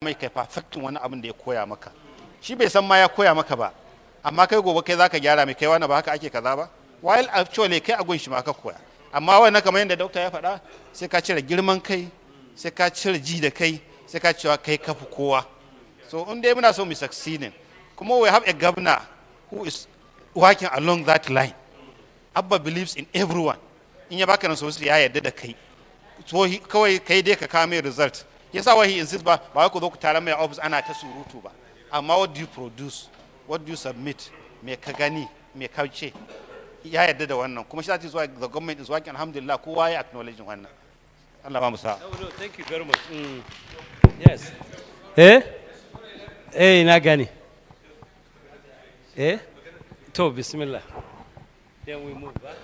mai kai perfectin wani abin da ya koya maka, shi bai san ma ya koya maka ba, amma kai gobe kai zaka gyara mai kai wani ba haka ake kaza ba, while actually kai a gunshi ma ka koya. Amma wannan kamar yadda dokta ya faɗa, sai ka cire girman kai, sai ka cire ji da kai, sai ka cewa kai kafi kowa. So in dai muna so mu succeeding, kuma we have a governor who is working along that line. Abba believes in everyone. In ya baka resources ya yarda da kai. So kawai kai dai ka kawo mai result. Yasa why he insists ba ku zo ku tare mai office ana ta surutu ba. Amma what do you produce? What do you submit? Me ka gani, me ka ce. Ya yarda da wannan. Kuma shi that is why the government is working, alhamdulillah, kowa ya acknowledging wannan. Allah ba mu sa. No, thank you very much. Yes. Na gani. To bismillah. Then we move back.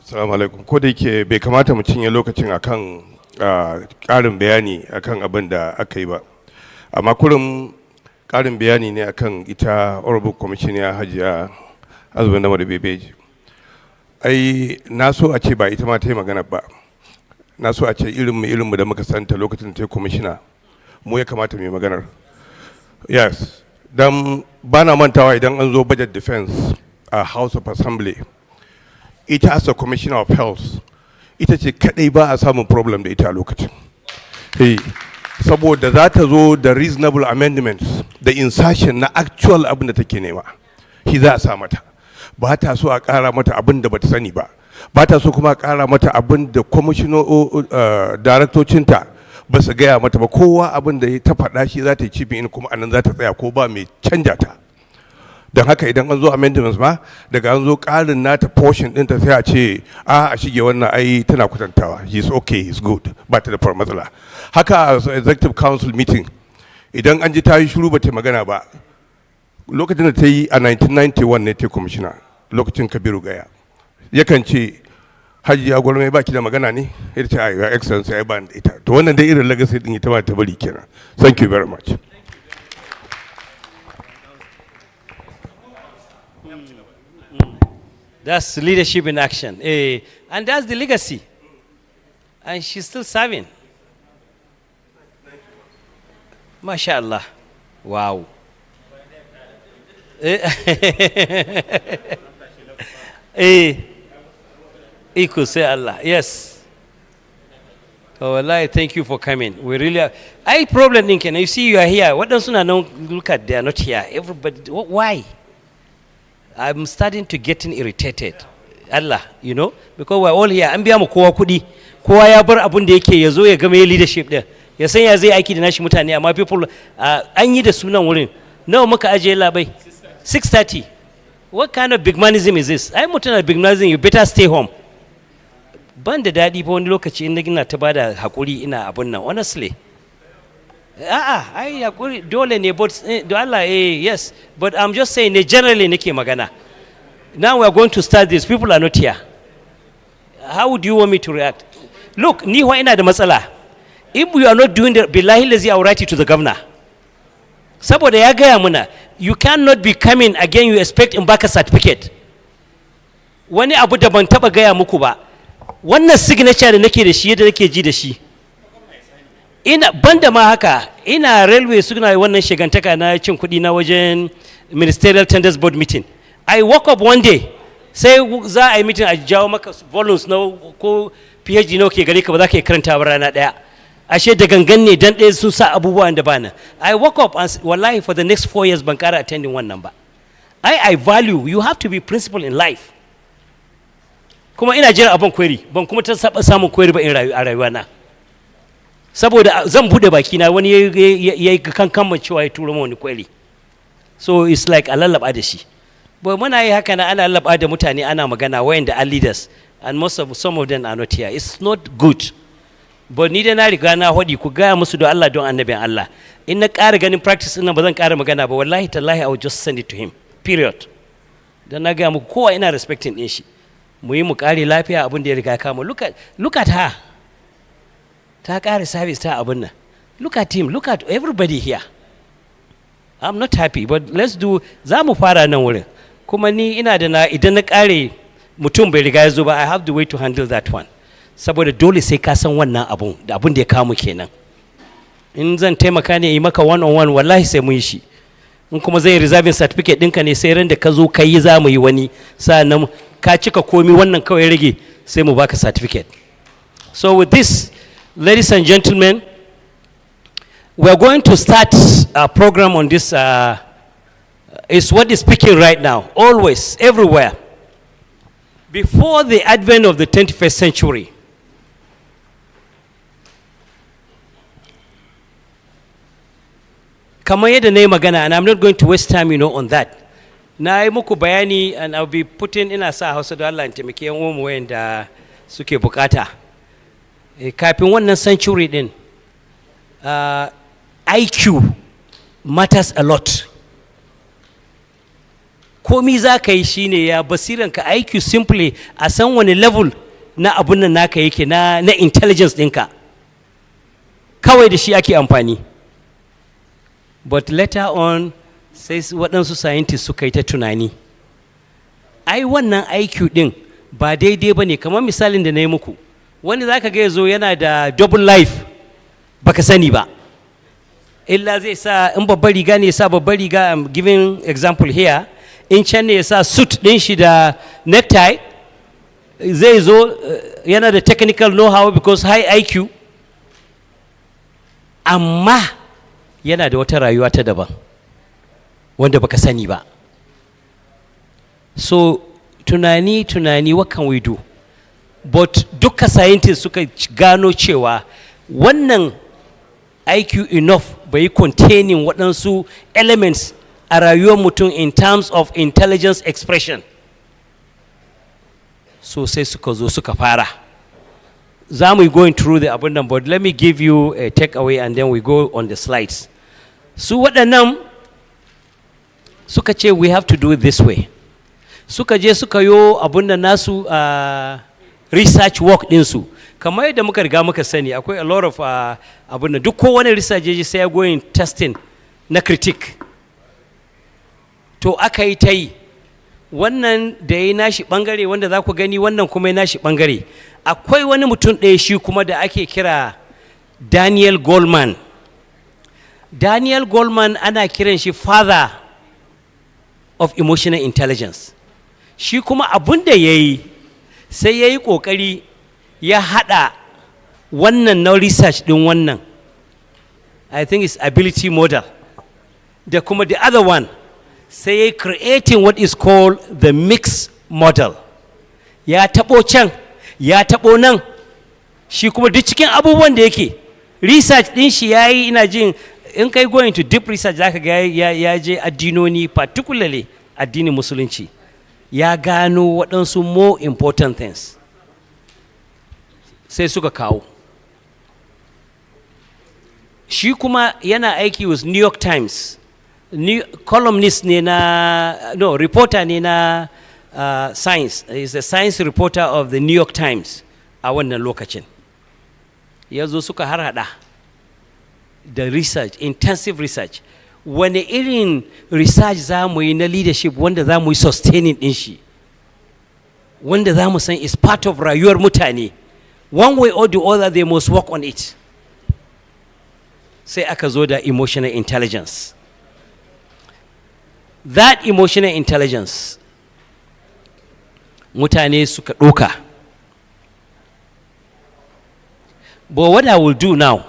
Assalamu alaikum. Ko da yake bai kamata mu cinye lokacin akan ƙarin bayani akan abin da aka yi ba, amma kullum ƙarin bayani ne akan ita honorable commissioner Hajiya Azumin da Bebeji. Ai na so a ce ba ita ma ta yi magana ba, na so a ce irinmu da muka santa lokacin ta yi commissioner mu ya kamata mu yi maganar. Yes, dan ba na mantawa idan an zo budget defense a House of Assembly, ita as a commissioner of health ita ce kadai ba a samun problem da ita a lokacin. Saboda za ta zo da reasonable amendments da insertion na actual abin da take nema, shi za a sa mata. Ba ta so a ƙara mata abin da bata sani ba, ba ta so kuma a ƙara mata abin da daraktocinta ba su gaya mata ba. Kowa abin da ta faɗa shi za ta yi cibin kuma anan za ta tsaya, ko ba mai canja ta. Don haka idan an zo amendments ma, daga an zo ƙarin nata portion ɗinta sai a ce a shige wannan ai tana kwatantawa, he's okay, he's good, ba ta da matsala. Haka a executive council meeting idan an ji ta yi shiru ba ta magana ba, lokacin da ta yi a 1991 ne ta commissioner, lokacin Kabiru Gaya yakan ce Hajiya Gwarmai baki da magana ne, ita ce your excellency ai ba ita. To wannan dai irin legacy din ita ma ta bari kenan. Thank you very much. That's leadership in action. And that's the legacy. And she's still serving. MashaAllah. Wow. Equal, say Allah. Yes. Oh, Allah, thank you for coming. We really are. I problem thinking. You see, you are here. What does not look at? They are not here. Everybody. Why? I'm starting to getting irritated. Allah, you know, because we're all here. An biya mu kowa kudi. Kowa ya bar abun da yake yazo ya ga mai leadership din. Ya san ya zai aiki da nashi mutane, amma people an yi da sunan wurin. Nawa muka aje labai? 6:30. What kind of bigmanism is this? Ai mutuna bigmanism, you better stay home. Ban da daɗi fa wani lokaci in ina ta bada hakuri ina abun nan, honestly. Ai hakuri dole ne, but do Allah yes, but I'm just saying generally nake magana. Now we are going to start this. People are not here. How would you want me to react? Look, ni wa ina da matsala. If we are not doing the billahi lazi, I will write it to the governor. Saboda ya gaya muna, you cannot be coming again, you expect in baka certificate. Wani abu da ban taba gaya muku ba. Wannan signature da nake da shi, yadda nake ji da shi. Ina banda ma haka, ina railway suna wannan shigantaka na cin kuɗi na wajen ministerial tenders board meeting. I woke up one day, sai za a yi meeting a jawo maka volumes na ko PhD na ke gare ka ba za ka yi karanta ba rana ɗaya. Ashe da gangan ne dan ɗaya sun sa abubuwan da bana. I woke up and wallahi for the next 4 years ban ƙara attending wannan ba. I value, you have to be principled in life. Kuma ina jira abin query, ban kuma ta samun query ba in a rayuwa na. Saboda zan bude baki na wani yayi kankan cewa ya turo wani query. So it's like a lallaba da shi. But muna yi haka na ana lallaba da mutane ana magana wayanda are leaders, and some of them are not here. It's not good. But ni da na riga na hodi ku gaya musu da Allah don annabin Allah. In na ƙara ganin practice ɗin ba zan ƙara magana ba, wallahi tallahi I will just send it to him. Period. Dan na gaya muku kowa ina respecting ɗin shi. Mu yi mu ƙare lafiya abin da ya riga kama. Look at her. Ta ƙare service ta abin nan. Look at him. Look at everybody here. I'm not happy, but let's do. Za mu fara nan wurin. Kuma ni ina da na idan na ƙare mutum bai riga ya zo ba, I have the way to handle that one. Saboda dole sai ka san wannan abun da abun da ya kawo mu kenan. in zan taimaka ne yi maka one on one wallahi sai mun yi shi, in kuma zai reserving certificate ɗinka ne sai ran da ka zo ka yi za mu yi wani, sa'annan ka cika komi wannan kawai rage sai mu baka certificate. So with this, ladies and gentlemen, we are going to start a program on this. It's what is speaking right now, always, everywhere. Before the advent of the 21st century, kamar yadda na yi magana, and I'm not going to waste time, on that. Na yi muku bayani, and I'll be putting ina sa Hausa da Allah in taimake yan uwanmu wayanda suke bukata. Kafin wannan century din, IQ matters a lot. Komi za ka yi shi ne ya basiranka IQ simply a san wani level na abun nan naka yake na intelligence ɗinka. Kawai da shi ake amfani. But later on, sai waɗansu scientists suka yi ta tunani. Ai wannan IQ ɗin ba daidai ba ne, kamar misalin da na yi muku. Wani za ka ga yazo yana da double life baka sani ba. Illa zai sa in babbar riga ne ya sa babbar riga, I'm giving example here. In can ne ya sa suit ɗin shi da necktie, zai zo yana da technical know-how because high IQ. Amma yana da wata rayuwa ta daban wanda baka sani ba. So tunani, what can we do? But duka scientists suka gano cewa wannan IQ enough bai containing waɗansu elements a rayuwar mutum in terms of intelligence expression. So sai suka zo suka fara. Za mu going through the abundant, but let me give you a takeaway and then we go on the slides. Su waɗannan suka ce we have to do it this way. Suka je suka yo abun da nasu research work ɗinsu. Kamar yadda muka riga muka sani, akwai a lot of abun da duk kowane research je sai ya going testing na critique. To aka yi ta yi, wannan da ya yi nashi ɓangare wanda za ku gani, wannan kuma ya nashi ɓangare. Akwai wani mutum ɗaya shi kuma da ake kira Daniel Goleman. Daniel Goleman ana kiran shi father of emotional intelligence. Shi kuma abun da ya yi, sai ya yi ƙoƙari ya haɗa wannan na research ɗin wannan. I think it's ability model. Da kuma the other one, sai ya yi creating what is called the mixed model. Ya taɓo can, ya taɓo nan, shi kuma duk cikin abubuwan da yake. Research ɗin shi ya yi, ina jin, in kai going to deep research za ka ga ya je addinoni, particularly addinin musulunci, ya gano waɗansu more important things. Sai suka kawo. Shi kuma yana aiki with New York Times. Columnist ne reporter ne na science. He's a science reporter of the New York Times a wannan lokacin. Ya zo suka harhaɗa da research, intensive research. Wane irin research za mu yi na leadership wanda za mu yi sustaining ɗin shi, wanda za mu san is part of rayuwar mutane. One way or the other, they must work on it. Sai aka zo da emotional intelligence. That emotional intelligence, mutane suka ɗoka. But what I will do now,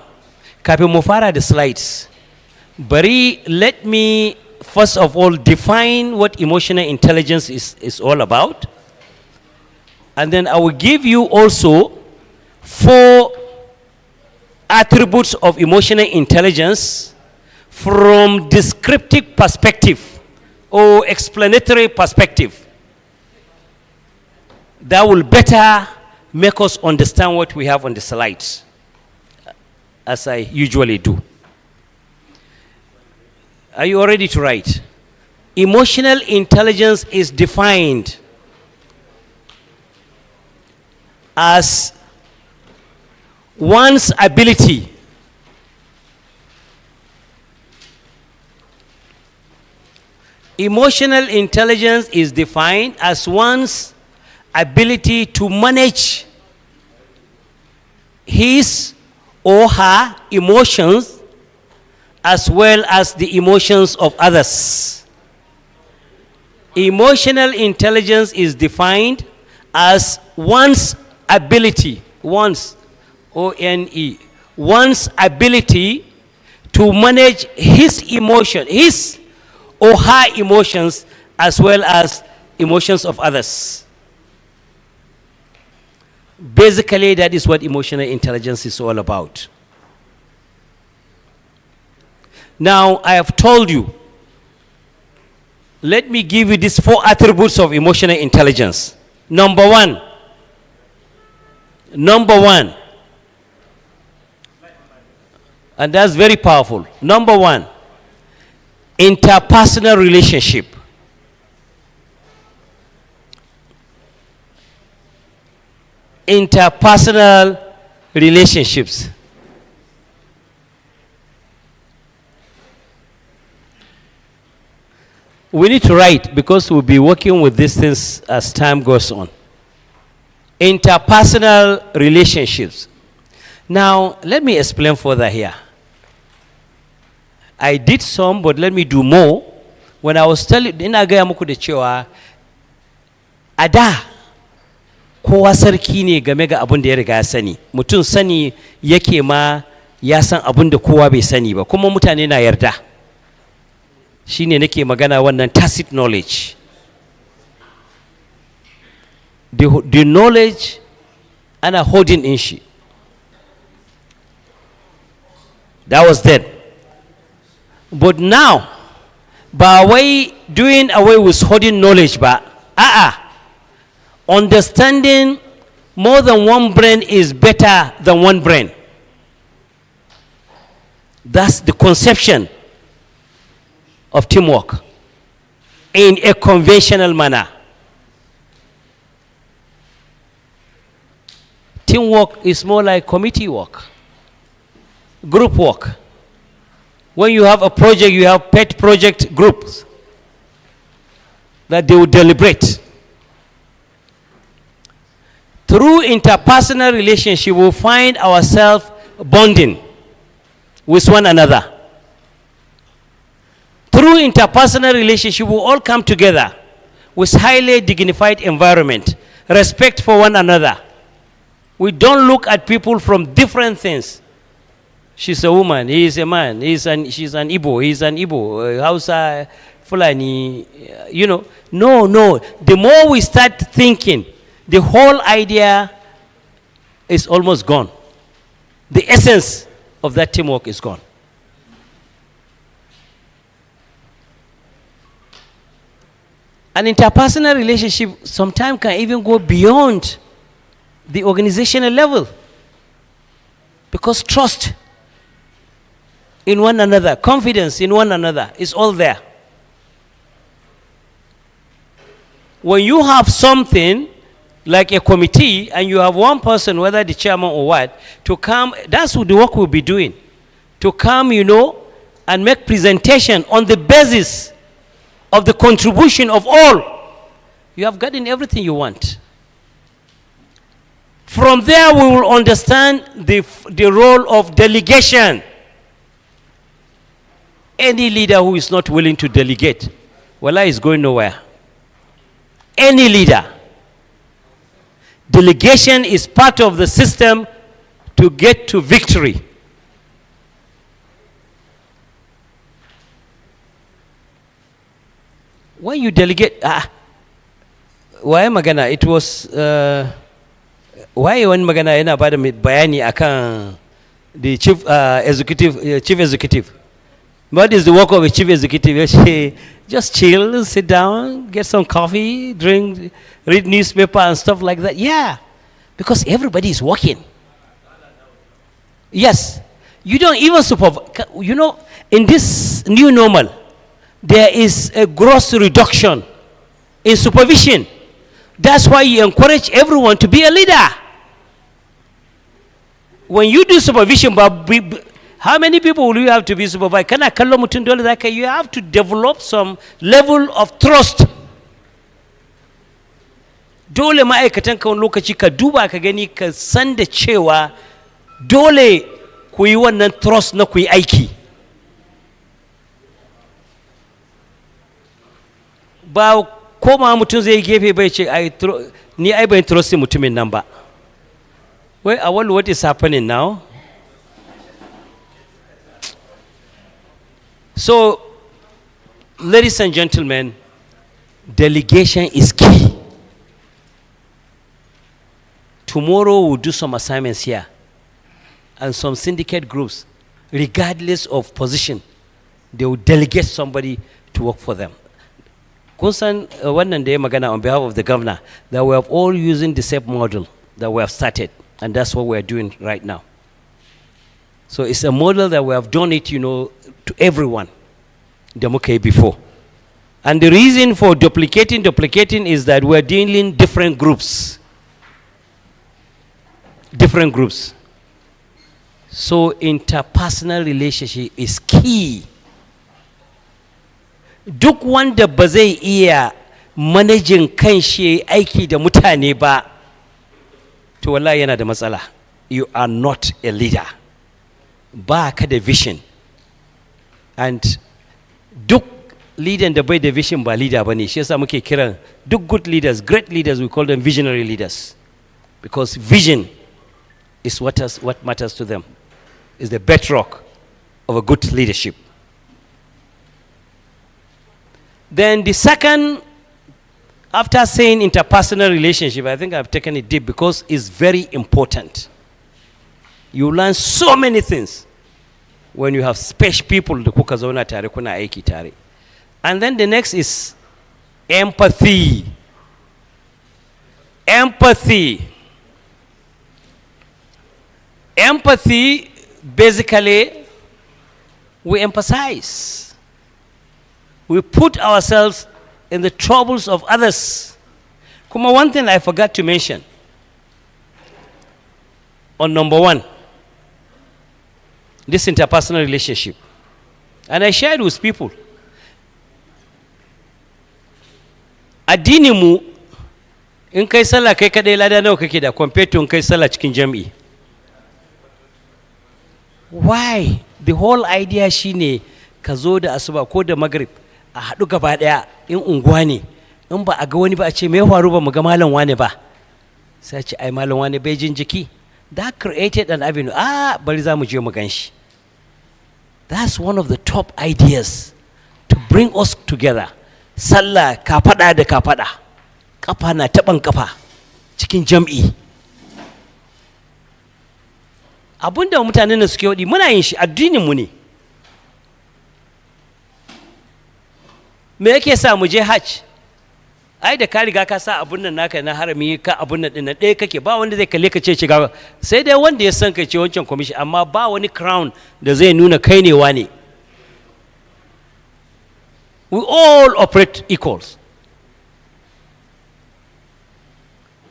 kafin mu fara the slides, bari let me first of all define what emotional intelligence is all about. And then I will give you also 4 attributes of emotional intelligence from descriptive perspective or explanatory perspective that will better make us understand what we have on the slides, as I usually do. Are you all ready to write? Emotional intelligence is defined as one's ability Emotional intelligence is defined as one's ability to manage his or her emotions as well as the emotions of others. Emotional intelligence is defined as one's ability, one's, O-N-E, one's ability to manage his emotion, his or her emotions, as well as emotions of others. Basically, that is what emotional intelligence is all about. Now, I have told you, let me give you these 4 attributes of emotional intelligence. Number one, and that's very powerful. Number one, interpersonal relationship. Interpersonal relationships. We need to write because we'll be working with these things as time goes on. Interpersonal relationships. Now, let me explain further here. I did some, but let me do more. When I was telling, ina gaya muku da cewa a da kowa sarki ne game ga abin da ya riga ya sani. Mutum sani yake ma ya san abin da kowa bai sani ba, kuma mutane na yarda. Shine nake magana wannan tacit knowledge. The knowledge ana holding in shi. That was then. But now, by way doing away with holding knowledge, but understanding more than one brain is better than one brain. That's the conception of teamwork in a conventional manner. Teamwork is more like committee work, group work. When you have a project, you have pet project groups that they will deliberate. Through interpersonal relationship, we will find ourselves bonding with one another. Through interpersonal relationship, we all come together with highly dignified environment, respect for one another. We don't look at people from different things. She's a woman, he is a man, she's an Igbo, he's an Igbo, Hausa, Fulani, you know. No. The more we start thinking, the whole idea is almost gone. The essence of that teamwork is gone. An interpersonal relationship sometimes can even go beyond the organizational level, because trust in one another, confidence in one another is all there. When you have something like a committee and you have one person, whether the chairman or what, to come, that's what the work we'll be doing. To come, and make presentation on the basis of the contribution of all. You have gotten everything you want. From there, we will understand the role of delegation. Any leader who is not willing to delegate, is going nowhere. Any leader. Delegation is part of the system to get to victory. When you delegate, why magana? It was, why when magana yana bada bayani akan the chief executive. What is the work of a chief executive? Just chill, sit down, get some coffee, drink, read newspaper and stuff like that. Yeah, because everybody is working. Yes, you don't even supervise. In this new normal, there is a gross reduction in supervision. That's why you encourage everyone to be a leader. When you do supervision, how many people will you have to be supervised? You have to develop some level of trust. Dole ma'aikatan ka wani lokaci ka duba ka gani ka san da cewa dole ku yi wannan trust na ku yi aiki. ba koma mutum zai gefe bai ce ni ai ban trusting mutumin nan ba. Wai Awal, what is happening now? So, ladies and gentlemen, delegation is key. Tomorrow we'll do some assignments here and some syndicate groups, regardless of position, they will delegate somebody to work for them. Concern one day magana on behalf of the governor that we have all using the same model that we have started, and that's what we are doing right now. So it's a model that we have done it, to everyone, the muke before. And the reason for duplicating is that we are dealing different groups. Different groups. So interpersonal relationship is key. Duk wanda ba zai iya managing kanshi aiki da mutane ba, to wallahi yana da matsala. You are not a leader. Ba ka da vision. And duk leader da bai da vision ba leader ba ne. Shi yasa muke kiran duk good leaders, great leaders, we call them visionary leaders. Because vision is what matters to them. Is the bedrock of a good leadership. Then the second, after saying interpersonal relationship, I think I've taken it deep because it's very important. You learn so many things when you have special people da kuka zauna tare kuna aiki tare. And then the next is empathy. Empathy. Empathy, basically, we empathize. We put ourselves in the troubles of others. Kuma, one thing I forgot to mention on number one, this interpersonal relationship. And I shared with people. Addini mu, in kai sallah kai kadai lada nawa kake da compared to in kai sallah cikin jami'i. Why? The whole idea shine ka zo da asuba ko da maghrib a haɗu gaba ɗaya in unguwa ne, in ba a ga wani ba a ce me ya faru ba mu ga malam wane ba, sai ce ai malam wane bai jin jiki. That created an avenue. Bari za mu je mu gan shi. That's one of the top ideas to bring us together. Sallah ka faɗa da ka faɗa, kafa na taɓan kafa cikin jam'i. Abunda mutanen da suke wadi muna yin shi, addinin mu ne. Me yake sa mu je hajj? Ai da ka riga ka sa abun nan naka na harami ka abun nan din ɗaya kake, ba wanda zai kalle ka ce shiga, sai dai wanda ya san kai ce wancan commission, amma ba wani crown da zai nuna kai ne wane. We all operate equals.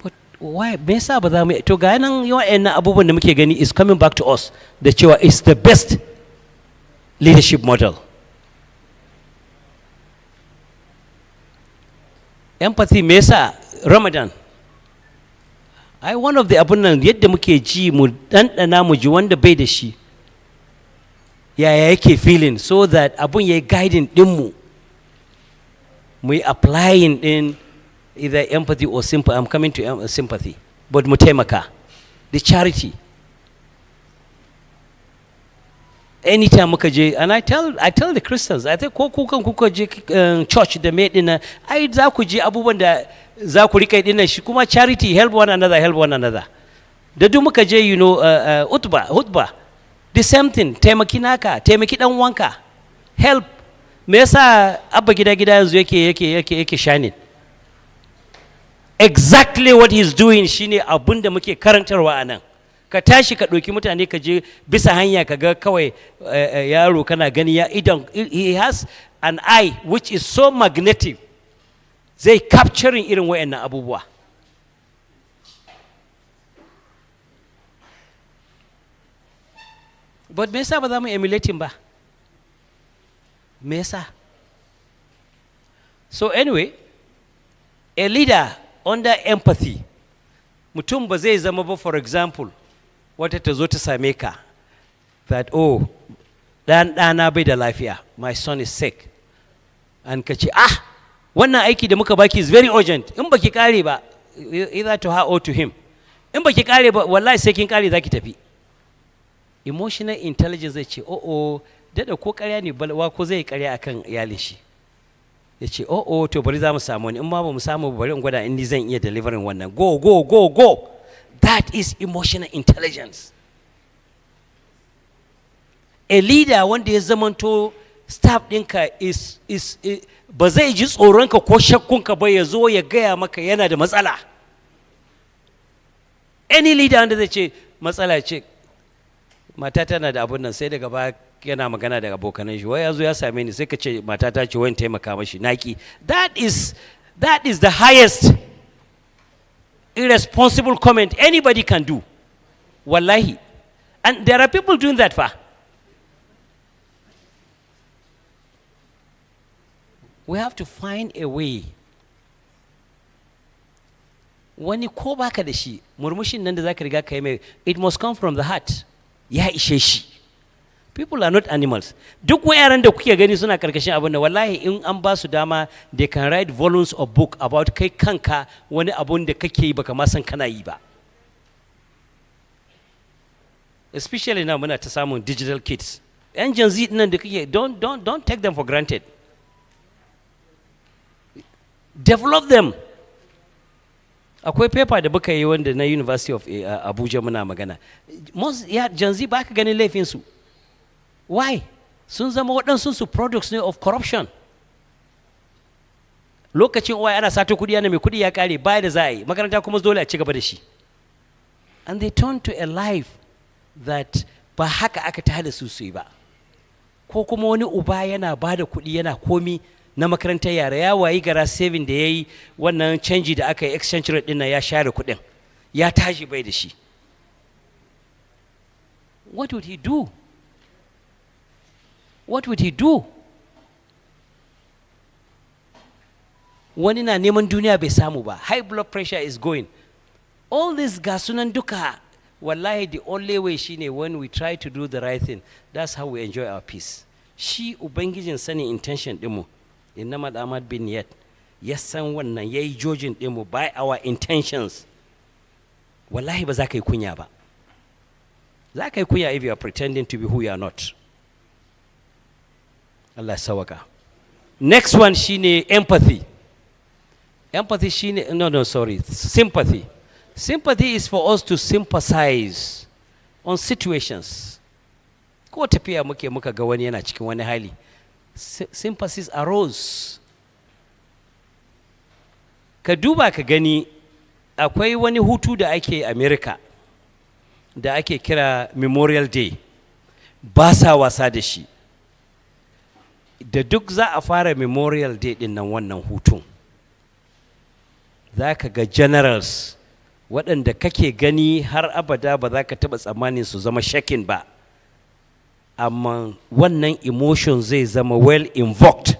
But why? Me yasa ba za mu to ga nan yawan abubuwan da muke gani is coming back to us da cewa it's the best leadership model. Empathy, me yasa Ramadan? One of the abun nan yadda muke ji mu ɗanɗana mu ji wanda bai da shi yaya yake feeling, so that abun yayi guiding ɗinmu mu yi applying in either empathy or sympathy. I'm coming to sympathy, but mu taimaka, the charity. Anytime muka je, and I tell the Christians, I think ko kuka je church da me dinnan, ai za ku je abubuwan da za ku rika dinnan shi kuma charity, help one another. Da duk muka je, hutba, the same thing, taimaki naka, taimaki dan wanka, help. Me yasa abba gida yanzu yake shining? Exactly what he's doing shine abun da muke karantarwa anan. Ka tashi ka ɗauki mutane ka je bisa hanya ka ga kawai yaro kana gani ya idan, he has an eye which is so magnetic, zai capturing irin wayannan abubuwa. But me yasa ba za mu emulating ba? Me yasa? So anyway, a leader under empathy, mutum ba zai zama ba, for example, wata ta zo ta same ka that, oh, ɗana bai da lafiya, my son is sick, and ka ce wannan aiki da muka baki is very urgent, in baki kare ba, either to her or to him, in baki kare ba wallahi sai kin kare zaki tafi. Emotional intelligence zai ce oh dada ko ƙarya ne balwa ko zai ƙarya akan iyalin shi, ya ce oh to bari za mu samu wani, in ma ba mu samu bari in gwada in ni zan iya delivering wannan, go. That is emotional intelligence. A leader wanda ya zamanto staff ɗinka is ba zai ji tsoronka ko shakkunka ba, ya zo ya gaya maka yana da matsala. Any leader wanda zai ce matsala ce mata tana da abun nan, sai daga baya yana magana da abokanan shi, wai ya zo ya same ni sai ka ce mata ta ce wani taimaka mashi naki. That is the highest irresponsible comment anybody can do. Wallahi. And there are people doing that fa. We have to find a way. Wani ko baka da shi, murmushin nan da zaka riga kai mai, it must come from the heart. Ya ishe shi. People are not animals. Duk yaran da kuke gani suna karkashin abin da wallahi in an ba su dama, they can write volumes of book about kai kanka wani abun da kake yi baka ma san kana yi ba. Especially now muna ta samun digital kids. Yan Gen Z nan da kake, don't take them for granted. Develop them. Akwai paper da muka yi wanda na University of Abuja muna magana. Most Gen Z ba ka ganin laifinsu. Why? Sun zama waɗansu su products ne of corruption. Lokacin waya ana sato kuɗi, ana mai kuɗi ya kare, baya da za a yi, makaranta kuma dole a ci gaba da shi. And they turn to a life that ba haka aka tada su yi ba. Ko kuma wani uba yana ba da kuɗi yana komi na makarantar yara, ya wayi gara saving da ya yi wannan canji da aka yi exchange rate ɗin ya share kuɗin, ya tashi bai da shi. What would he do? What would he do? Wani na neman duniya bai samu ba, high blood pressure is going. All this gasunan duka, wallahi the only way shine when we try to do the right thing. That's how we enjoy our peace. Shi Ubangijin sanin intention ɗinmu, innama Ahmad bin Yat, ya san wannan yayi jojin ɗinmu by our intentions. Wallahi ba za ka yi kunya ba. Za ka yi kunya if you are pretending to be who you are not. Allah sawaka. Next one shine empathy. Empathy shine sympathy. Sympathy is for us to sympathize on situations. Ko tafiya muka ga wani yana cikin wani hali, sympathies arose. Ka duba ka gani, akwai wani hutu da ake America da ake kira Memorial Day, ba sa wasa da shi. Da duk za a fara Memorial Day din nan wannan hutun, za ka ga generals waɗanda kake gani har abada ba za ka taɓa tsammanin su zama shakin ba, amma wannan emotion zai zama well invoked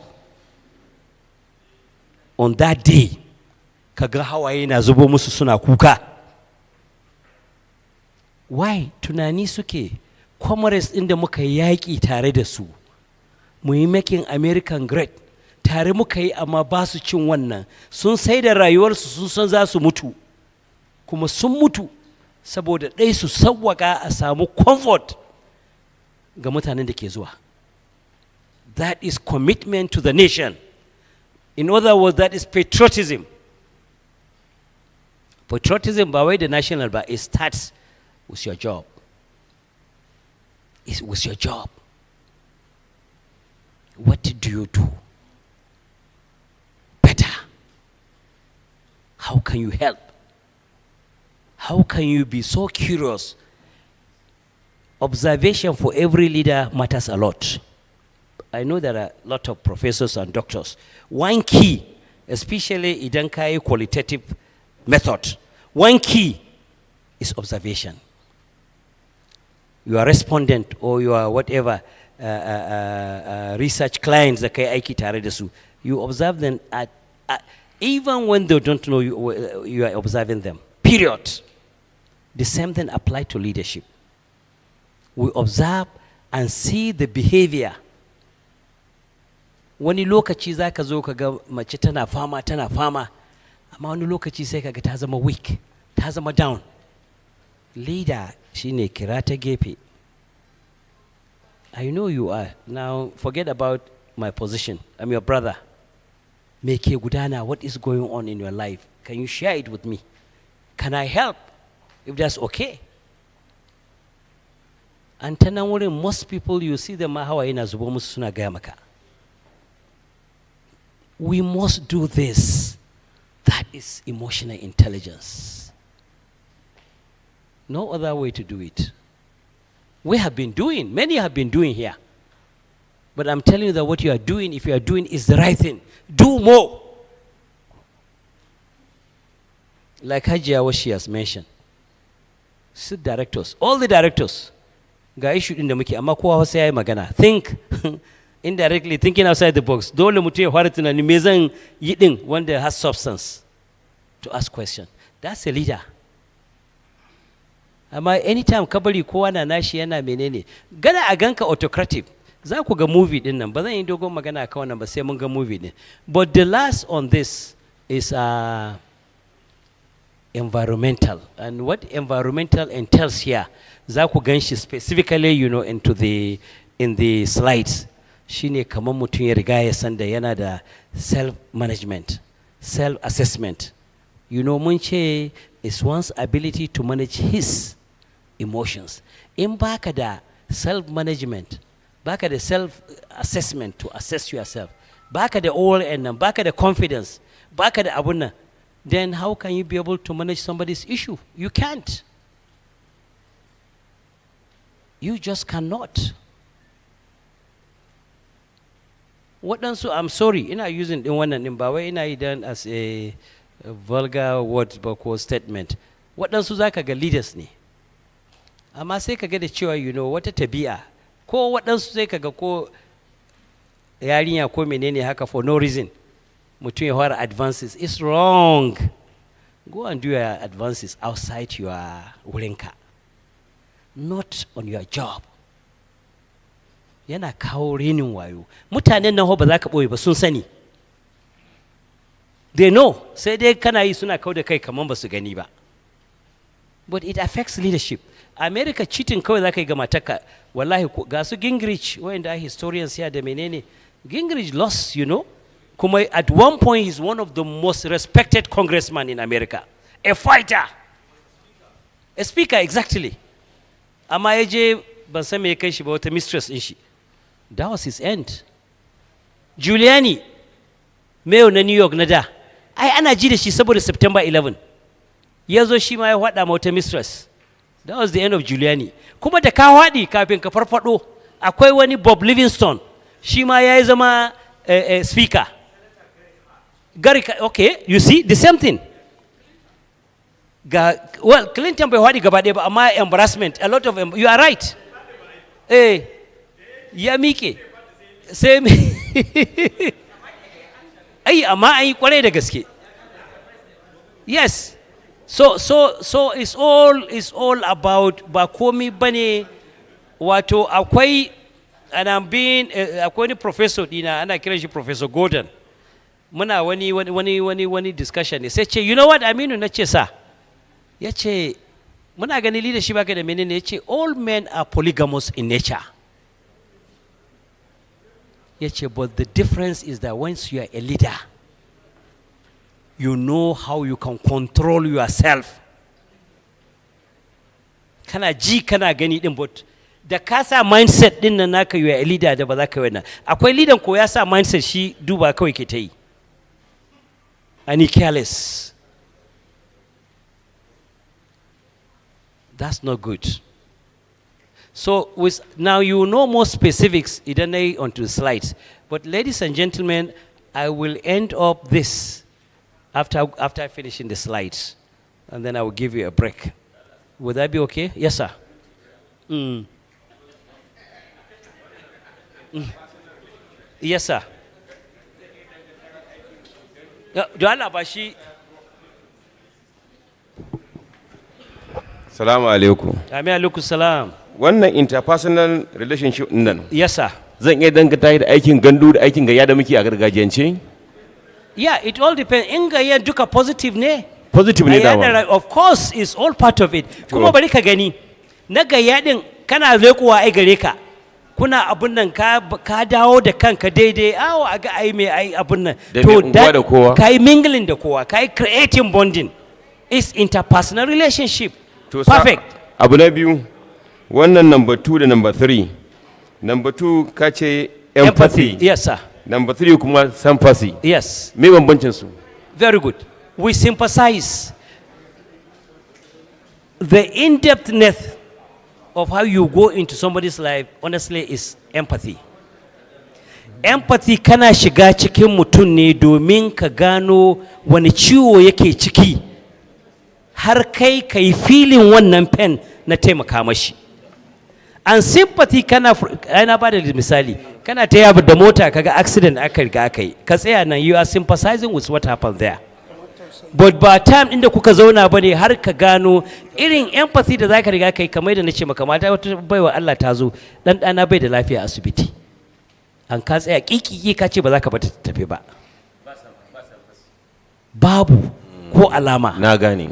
on that day. Ka ga hawaye na zubo musu suna kuka. Why? Tunani suke comrades ɗin da muka yaƙi tare da su, mu yi making American great, tare muka yi amma ba su cin wannan, sun sai da rayuwarsu, sun san za su mutu, kuma sun mutu saboda ɗai su sawwaka a samu comfort ga mutanen da ke zuwa. That is commitment to the nation. In other words, that is patriotism. Patriotism ba wai da national ba, it starts with your job. It's with your job. What do you do better? How can you help? How can you be so curious? Observation for every leader matters a lot. I know there are a lot of professors and doctors. One key, especially idan kai qualitative method, one key is observation. Your respondent or your whatever research clients that kai aiki tare da su, you observe them even when they don't know you are observing them. Period. The same thing applies to leadership. We observe and see the behavior. wani lokaci za ka zo ka ga mace tana fama amma wani lokaci sai ka ga ta zama weak, ta zama down. Leader shine kira ta gefe. I know you are. Now forget about my position. I'm your brother. Me ke gudana, what is going on in your life? Can you share it with me? Can I help? If that's okay. And ta nan wurin, most people, you see them hawaye na zubo musu suna gaya maka. We must do this. That is emotional intelligence. No other way to do it. We have been doing, many have been doing here. But I'm telling you that what you are doing, if you are doing, is the right thing. Do more. Like Hajia, what she has mentioned. Sit directors, all the directors, ga issue din da muke, amma kowa sai yayi magana. Think indirectly, thinking outside the box. Dole mutum ya fara tunani me zan yi din wanda has substance to ask question. That's a leader. Amma anytime ka bari kowa na nashi yana menene, gana a ganka autocratic. Za ku ga movie din nan, ba zan yi dogon magana akan wannan ba sai mun ga movie din. But the last on this is environmental, and what environmental entails here, za ku gan shi specifically, you know, in the slides. Shine kamar mutum ya riga ya san da yana da self-management, self-assessment. You know, mun ce is one's ability to manage his emotions. In baka da self-management, baka da self-assessment to assess yourself, baka da all and baka da confidence, baka da abun nan, then how can you be able to manage somebody's issue? You can't. You just cannot. Waɗansu, I'm ina using ɗin wannan ɗin ba wai ina yi dan as a vulgar word ba ko statement. Waɗansu za ka ga leaders ne. Amma sai ka ga da cewa, you know, wata tabi'a, ko waɗansu sai ka ga ko yarinya ko menene haka for no reason. Mutum ya fara advances. It's wrong. Go and do your advances outside your wurinka, not on your job. Yana kawo renin wayo. Mutanen nan ba za ka ɓoye ba, sun sani. They know. Sai dai kana yi suna kawo da kai kaman ba su gani ba. But it affects leadership. America cheating kawai za ka yi ga matarka. Wallahi ga su Gingrich, wanda historians here da menene. Gingrich lost, you know. Kuma at one point he's one of the most respected congressmen in America. A fighter. A speaker, exactly. Amma ya je ban san me ya kai shi ba, wata mistress din shi. That was his end. Giuliani, mayor na New York na da. Ai ana ji da shi saboda September 11. Ya zo shi ma ya hada ma wata mistress. That was the end of Giuliani. Kuma da ka hadi kafin ka farfado, akwai wani Bob Livingstone. Shi ma ya zama speaker. Gary, okay, you see the same thing. Well, Clinton bai hadi gaba ɗaya ba, amma embarrassment, a lot of you are right. Ya mike. Sai ai amma an yi kwarai da gaske. Yes. So it's all about ba komi bane, wato akwai, and I'm being akwai wani professor dina ana kiran shi Professor Gordon. Muna wani discussion ne sai ce, you know what Aminu, na ce sa, ya ce muna gani leadership aka da menene, ya ce all men are polygamous in nature. Ya ce but the difference is that once you are a leader, you know how you can control yourself. Kana ji kana gani din, but da ka sa mindset din nan naka, you are a leader da ba za ka yi wannan. Akwai leader ko ya sa mindset shi duba kawai ke ta yi. And he careless. That's not good. So now you know more specifics idan onto the slides. But ladies and gentlemen, I will end up this after finishing the slides, and then I will give you a break. Would that be okay? Yes, sir. Yes, sir. Do Allah bashi. Salamu alaikum. Amin alaikum salam. Wannan interpersonal relationship nan. Yes, sir. zan iya danganta da aikin gandu da aikin gayya da muke a gargajiyance? Yeah, it all depends. In gayya duka positive ne? Positive ne dama. Of course, it's all part of it. Kuma bari ka gani, na gayya din kana lekuwa ai gare ka. Kuna abun nan ka dawo da kanka daidai, awo a ga ai mai ai abun nan. To that ka yi mingling da kowa, ka yi creating bonding. It's interpersonal relationship. Perfect. Abu na biyu, wannan number 2 da number 3. Number 2 ka ce empathy. Yes, sir. Number 3 kuma sympathy. Yes. Me bambancin su? Very good. We sympathize. The in-depthness of how you go into somebody's life, honestly, is empathy. Empathy kana shiga cikin mutum ne domin ka gano wani ciwo yake ciki har kai kai feeling wannan pen na taimaka mashi. And sympathy kana ba da misali, kana ta yaba da mota kaga accident aka riga aka yi, ka tsaya nan, you are sympathizing with what happened there. But by time inda kuka zauna bane har ka gano irin empathy da zaka riga kai, kamar da nace maka mata wata baiwa Allah ta zo dan dana bai da lafiya a asibiti. An ka tsaya kikiki ka ce ba za ka bata tafi ba. Babu ko alama. Na gane.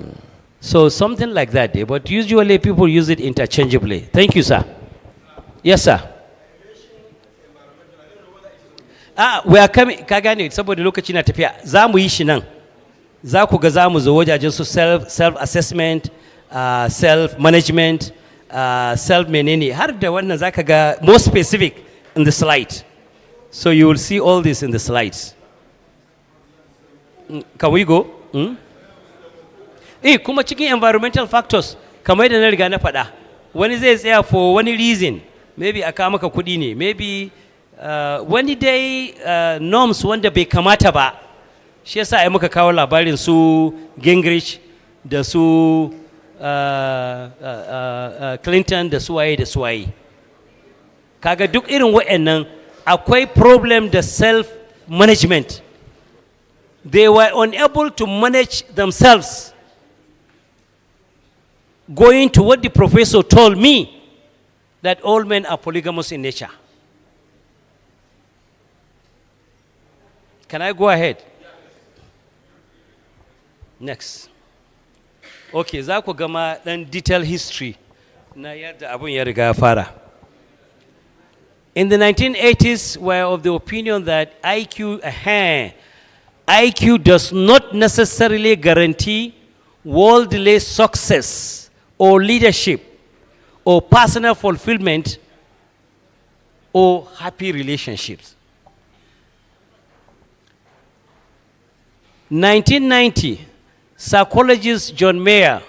So something like that, but usually people use it interchangeably. Thank you, sir. Yes, sir. We are coming, ka gane saboda lokaci na tafiya, za mu yi shi nan. Za ku ga za mu zo wajajen su self-assessment, self-management, self-menene, har da wannan za ka ga more specific in the slide. So you will see all this in the slides. Can we go? Kuma cikin environmental factors, kamar da na riga na faɗa, wani zai tsaya for wani reason, maybe a kawo maka kuɗi ne, maybe wani dai norms wanda bai kamata ba, shi yasa ai muka kawo labarin su Gingrich da su Clinton da suwaye. Kaga duk irin waɗannan akwai problem da self-management. They were unable to manage themselves. Going to what the professor told me, that all men are polygamous in nature. Can I go ahead? Next. Okay, za ku gama ɗan detailed history na yadda abun ya riga fara. In the 1980s, we were of the opinion that IQ does not necessarily guarantee worldly success or leadership or personal fulfillment or happy relationships. 1990, psychologist John Mayer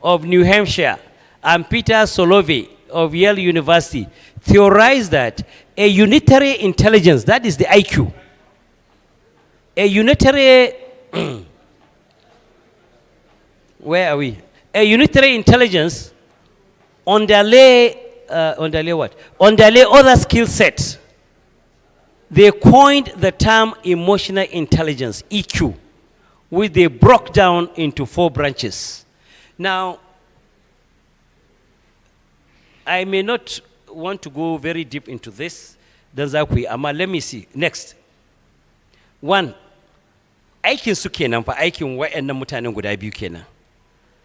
of New Hampshire and Peter Solovey of Yale University theorized that a unitary intelligence, that is the IQ, a unitary where are we? A unitary intelligence underlay what? Underlay other skill sets. They coined the term emotional intelligence, EQ, which they broke down into 4 branches. Now, I may not want to go very deep into this, let me see. Next. 1, aikin su kenan fa, aikin wa'annan mutanen guda biyu kenan.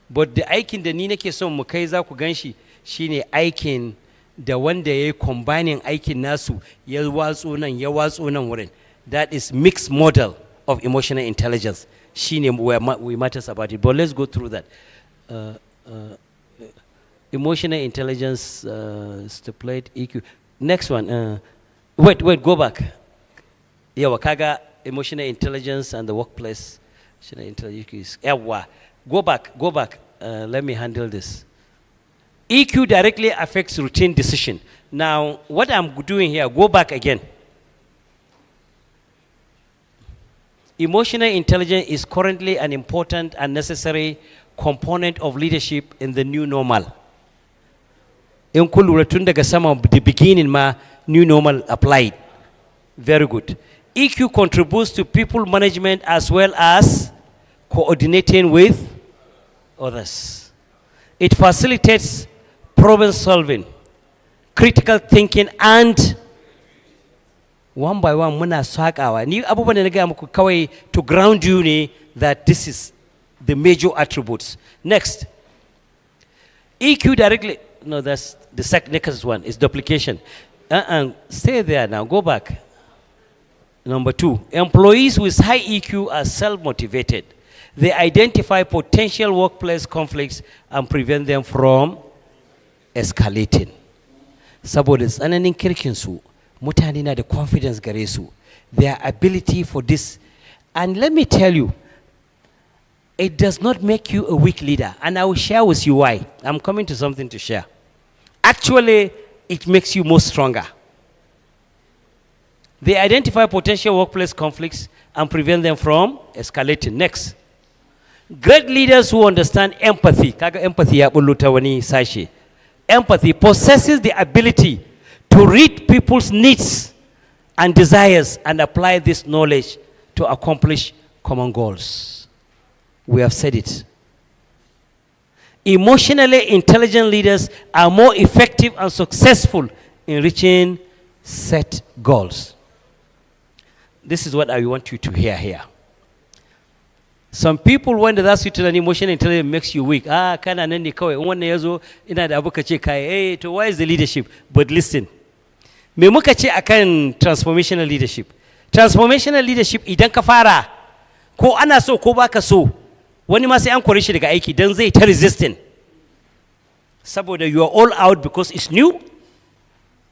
But the aikin da ni nake son mu kai za ku ganshi shine aikin da wanda ya yi combining aikin nasu ya watsu nan wurin. That is mixed model of emotional intelligence. Shine we matters about it. But let's go through that. Emotional intelligence, stipulate EQ. Next one. Wait, go back. Yawa kaga emotional intelligence and the workplace. Emotional intelligence. Yawa. Go back. Let me handle this. EQ directly affects routine decision. Now, what I'm doing here, go back again. Emotional intelligence is currently an important and necessary component of leadership in the new normal. In kulura tun daga sama, the beginning ma new normal applied. Very good. EQ contributes to people management as well as coordinating with others. It facilitates problem solving, critical thinking, and one by one muna sakawa. Ni abubuwan da na gaya muku kawai to ground you ne that this is the major attributes. Next. EQ directly, no, that's the next one, is duplication. Stay there now, go back. Number 2, employees with high EQ are self-motivated. They identify potential workplace conflicts and prevent them from escalating. Saboda tsananin kirkinsu, mutane na da confidence gare su, their ability for this. And let me tell you, it does not make you a weak leader. And I will share with you why. I'm coming to something to share. Actually, it makes you more stronger. They identify potential workplace conflicts and prevent them from escalating. Next. Great leaders who understand empathy. Kaga empathy ya buluta wani sashi. Empathy possesses the ability to read people's needs and desires and apply this knowledge to accomplish common goals. We have said it. Emotionally intelligent leaders are more effective and successful in reaching set goals. This is what I want you to hear here. Some people, when they ask you to an emotional intelligence makes you weak. Kana nani kawai wannan yazo ina da abu kace kai to why is the leadership? But listen. Me muka ce akan transformational leadership? Transformational leadership idan ka fara ko ana so ko baka so wani ma sai an kore shi daga aiki dan zai ta resisting. Saboda you are all out because it's new,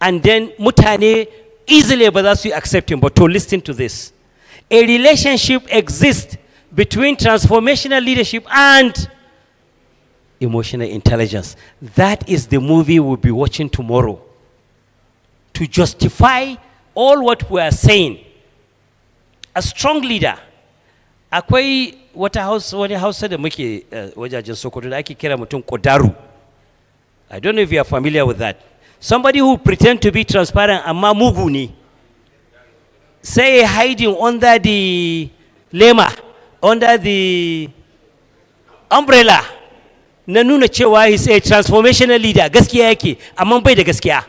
and then mutane easily ba za su accept him. But to listen to this. A relationship exists between transformational leadership and emotional intelligence. That is the movie we'll be watching tomorrow. To justify all what we are saying. A strong leader. Akwai wani hausa da muke wajajen Sokoto da ake kira mutum kodaru. I don't know if you are familiar with that. Somebody who pretend to be transparent amma mugu ne. Say hiding under the lema, under the umbrella. Na nuna cewa he's a transformational leader. Gaskiya yake, amma bai da gaskiya.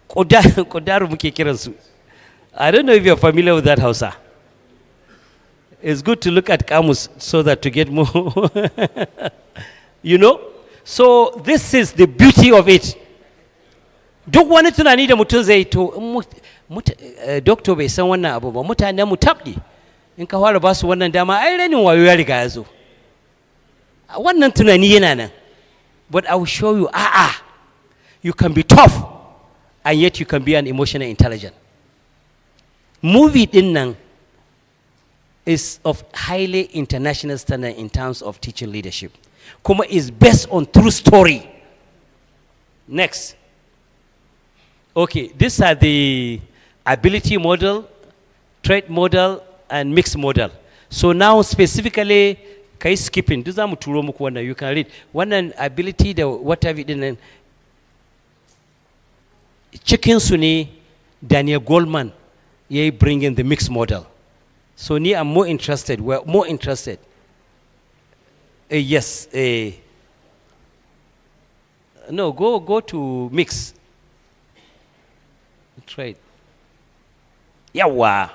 Kodaru muke kiransu. I don't know if you're familiar with that Hausa. It's good to look at Kamus so that to get more. You know? So this is the beauty of it. Duk wani tunani da mutum zai to doctor bai san wannan abu ba mutane mu tabdi in ka fara ba su wannan dama ai rainin wayo ya riga ya zo. Wannan tunani yana nan. But I will show you you can be tough and yet you can be an emotional intelligent. Movie din nan is of highly international standard in terms of teaching leadership. Kuma is based on true story. Next. Okay, these are the ability model, trait model, and mixed model. So now specifically, kai skipping. This is turo muku wannan. You can read. Wannan ability, what have you done? Chicken Suni, Daniel Goldman, ye bring in the mixed model. So ni I'm more interested. We're more interested. Yes. No, go to mix. Trade. Yawa.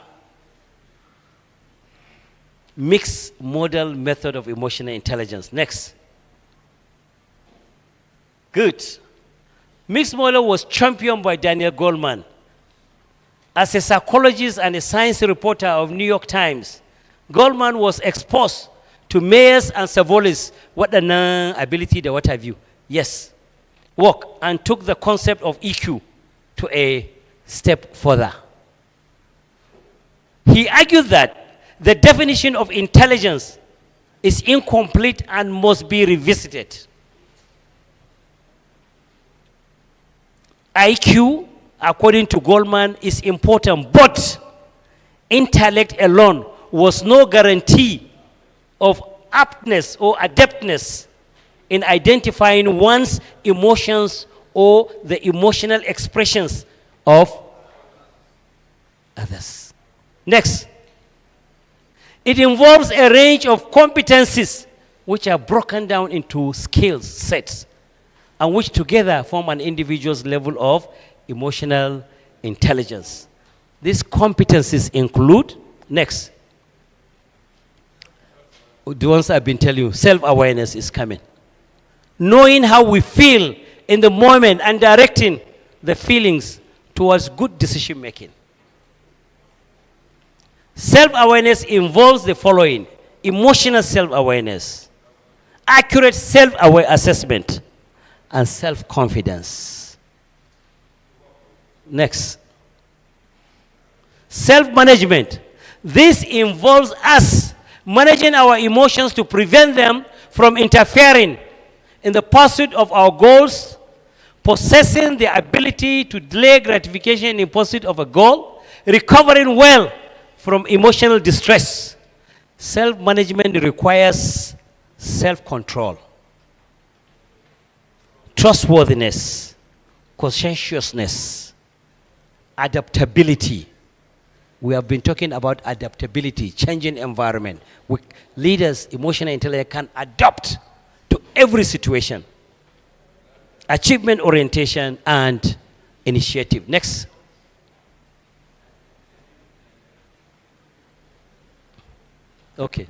Mixed model method of emotional intelligence. Next. Good. Mixed model was championed by Daniel Goldman. As a psychologist and a science reporter of New York Times, Goldman was exposed to mayors and Savolis, what the ability, the what have you. Yes. Work and took the concept of EQ to a step further. He argued that the definition of intelligence is incomplete and must be revisited. IQ, according to Goldman, is important, but intellect alone was no guarantee of aptness or adeptness in identifying one's emotions or the emotional expressions of others. Next. It involves a range of competencies which are broken down into skills sets and which together form an individual's level of emotional intelligence. These competencies include, next, the ones I've been telling you, self-awareness is coming. Knowing how we feel in the moment and directing the feelings towards good decision making. Self-awareness involves the following: emotional self-awareness, accurate self-aware assessment, and self-confidence. Next. Self-management. This involves us managing our emotions to prevent them from interfering in the pursuit of our goals, possessing the ability to delay gratification in pursuit of a goal, recovering well from emotional distress. Self-management requires self-control, trustworthiness, conscientiousness, adaptability. We have been talking about adaptability, changing environment. Leaders, emotional intelligence can adapt to every situation. Achievement orientation and initiative. Next. Okay.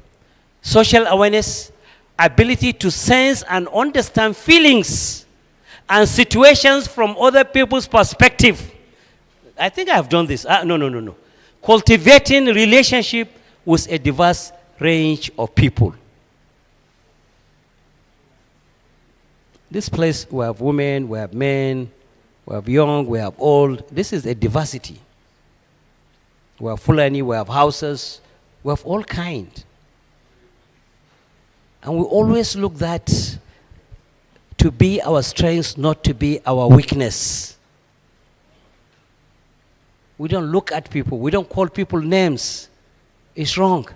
Social awareness, ability to sense and understand feelings and situations from other people's perspective. I think I have done this. No. Cultivating relationship with a diverse range of people. This place, we have women, we have men, we have young, we have old. This is a diversity. We have Fulani, we have houses, we have all kind. And we always look that to be our strength, not to be our weakness. We don't look at people. We don't call people names. It's wrong.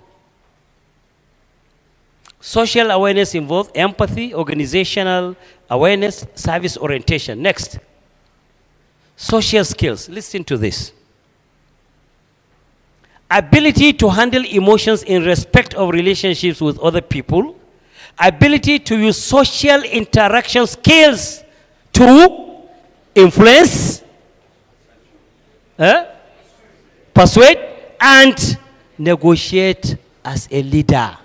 Social awareness involves empathy, organizational awareness, service orientation. Next. Social skills. Listen to this. Ability to handle emotions in respect of relationships with other people. Ability to use social interaction skills to influence, persuade, and negotiate as a leader.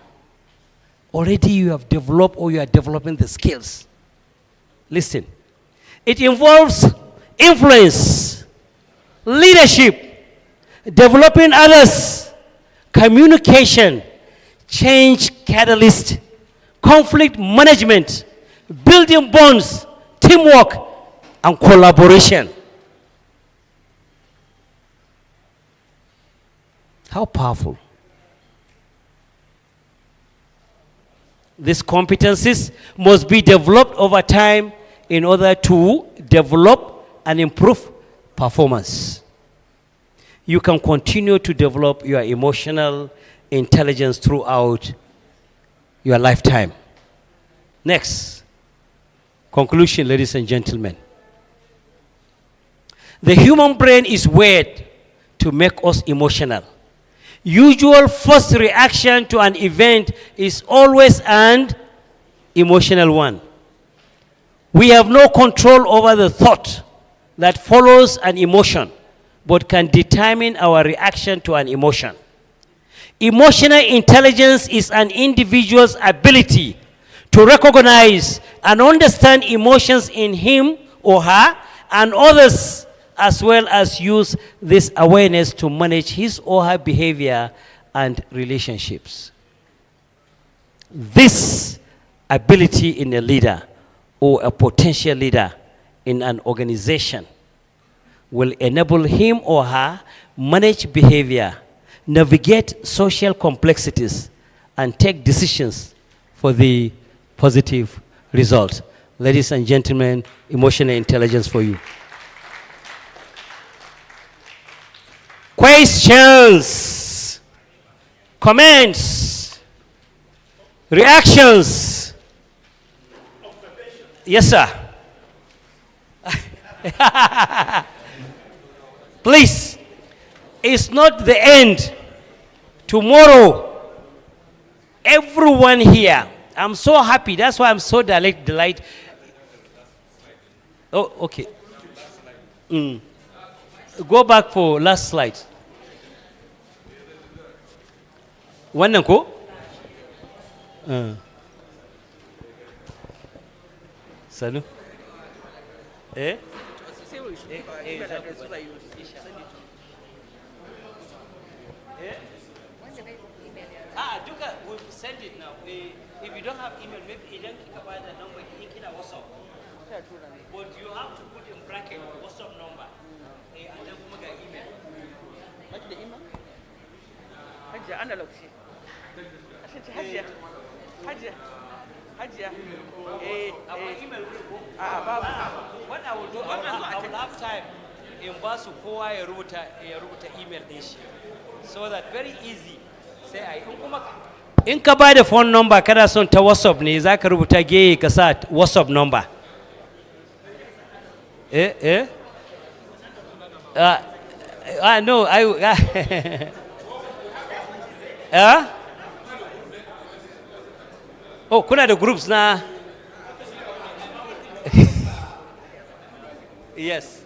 Already you have developed or you are developing the skills. Listen. It involves influence, leadership, developing others, communication, change catalyst, conflict management, building bonds, teamwork, and collaboration. How powerful. These competencies must be developed over time in order to develop and improve performance. You can continue to develop your emotional intelligence throughout your lifetime. Next. Conclusion, ladies and gentlemen. The human brain is wired to make us emotional. Usual first reaction to an event is always an emotional one. We have no control over the thought that follows an emotion, but can determine our reaction to an emotion. Emotional intelligence is an individual's ability to recognize and understand emotions in him or her and others, as well as use this awareness to manage his or her behavior and relationships. This ability in a leader or a potential leader in an organization will enable him or her manage behavior, navigate social complexities, and take decisions for the positive result. Ladies and gentlemen, emotional intelligence for you. Questions, comments, reactions. Yes, sir. Please, it's not the end. Tomorrow, everyone here, I'm so happy. That's why I'm so delighted. Oh, okay. Go back for last slide. Wannan ko? Sanu? Eh? Duka, we'll send it now. If you don't have email, maybe you don't think about the number in a WhatsApp. But you have to put in bracket WhatsApp number. And then we get email. What's the email? Hajia, analog. Hajia. Our email will go. What I will do, I will have time in Basu kowa ya rubuta email din shi. So that very easy. Sai ai in ka ba da phone number kana son ta WhatsApp ne zaka rubuta ge ka sa WhatsApp number. No, Oh, kuna da groups na? Yes.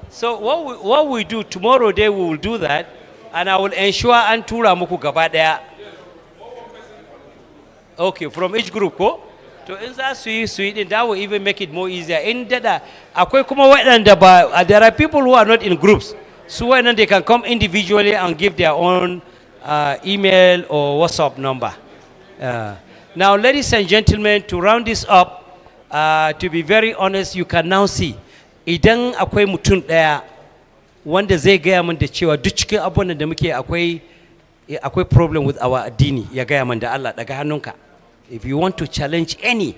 So what we do tomorrow day, we will do that, and I will ensure an tura muku gaba daya. Okay, from each group ko? To in za su yi din, that will even make it more easier. In dada akwai kuma waɗanda ba, there are people who are not in groups. So when they can come individually and give their own email or WhatsApp number. Now, ladies and gentlemen, to round this up, to be very honest, you can now see, idan akwai mutum daya wanda zai gaya min da cewa duk cikin abubuwan da muke akwai problem with our addini, ya gaya min da Allah daga hannunka. If you want to challenge any,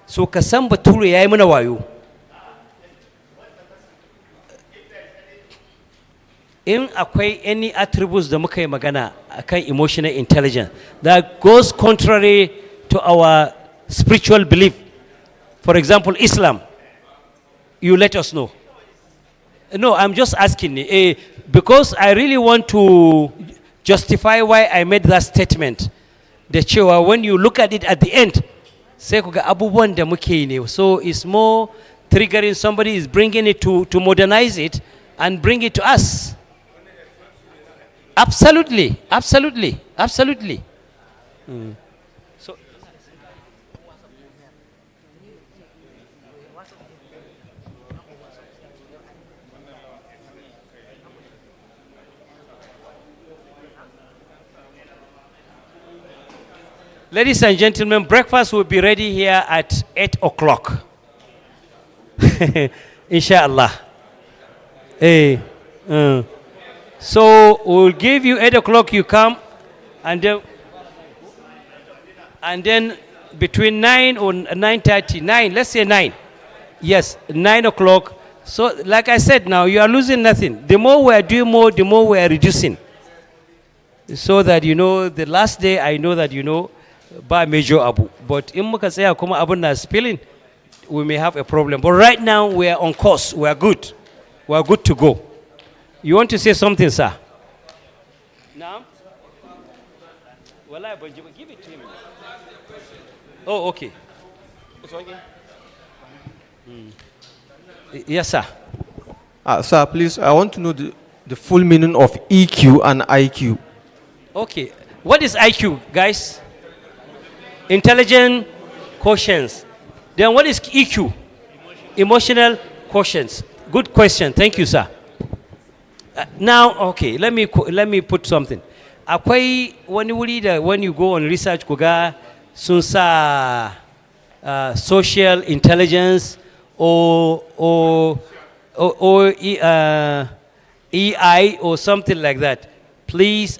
so ka san bature yayi mana wayo. In akwai any attributes da muka yi magana akan emotional intelligence that goes contrary to our spiritual belief, for example Islam, you let us know. No, I'm just asking because I really want to justify why I made that statement. The cewa when you look at it at the end, sai ku ga abubuwan da muke yi ne, so it's more triggering. Somebody is bringing it to modernize it and bring it to us. Absolutely. So, ladies and gentlemen, breakfast will be ready here at 8 o'clock. Inshallah. So we'll give you 8 o'clock, you come, and then between 9 or 9:30, let's say 9. Yes, 9 o'clock. So like I said now, you are losing nothing. The more we are doing more, the more we are reducing. So that, the last day I know that, ba major abu. But in muka tsaya kuma abun na spilling, we may have a problem. But right now we are on course. We are good. We are good to go. You want to say something, sir? No? Well, give it to him. Oh, okay. It's okay. Yes, sir. Sir, please, I want to know the full meaning of EQ and IQ. Okay. What is IQ, guys? Intelligent quotients. Then what is EQ? Emotional quotients. Good question. Thank you, sir. Now, okay, let me put something. Akwai wani wuri da when you go on research kuga sun sa social intelligence or EI or something like that. Please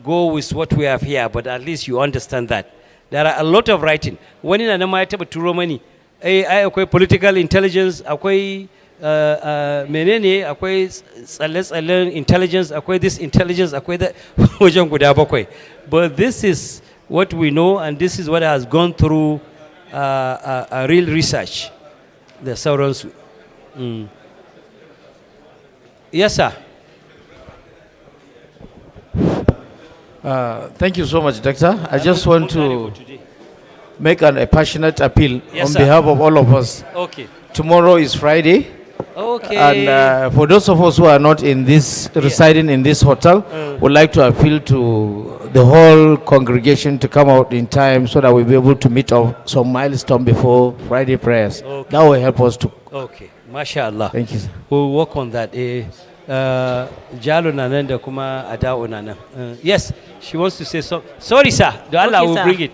go with what we have here, but at least you understand that. There are a lot of writing. Wani na nama ya taba turo mani. Akwai political intelligence, akwai menene, akwai tsalle-tsallen intelligence, akwai this intelligence, akwai that wajen guda bakwai. But this is what we know, and this is what has gone through a real research. The sauransu. Yes, sir. Thank you so much, Doctor. I just want to make a passionate appeal on Yes, sir. behalf of all of us. Okay. Tomorrow is Friday. Okay. And for those of us who are not in this, residing in this hotel, would like to appeal to the whole congregation to come out in time so that we'll be able to meet up some milestone before Friday prayers. Okay. That will help us to. Okay. MashaAllah. Thank you, sir. We'll work on that. Jalo nanan da kuma Adao nanan. Yes, she wants to say something. Sorry, sir. The Allah Okay, will sir. bring it.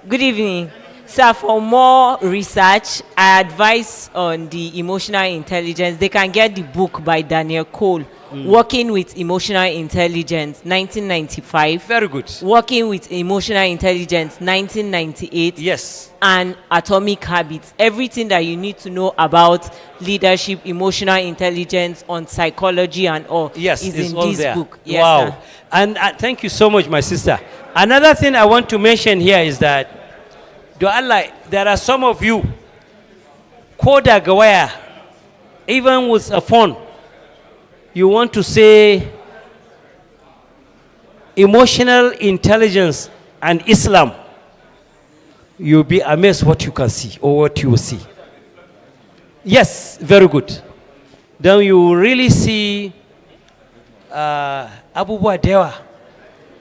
Good evening. Sir, for more research, I advise on the emotional intelligence. They can get the book by Daniel Cole, Working with Emotional Intelligence, 1995. Very good. Working with Emotional Intelligence, 1998. Yes. And Atomic Habits. Everything that you need to know about leadership, emotional intelligence, on psychology and all Yes, is it's in all this there. book. Yes, Wow. sir. And thank you so much, my sister. Another thing I want to mention here is that, do Allah, there are some of you, Koda Gawaya, even with a phone, you want to say emotional intelligence and Islam, you'll be amazed what you can see or what you will see. Yes, very good. Then you will really see abubuwa da yawa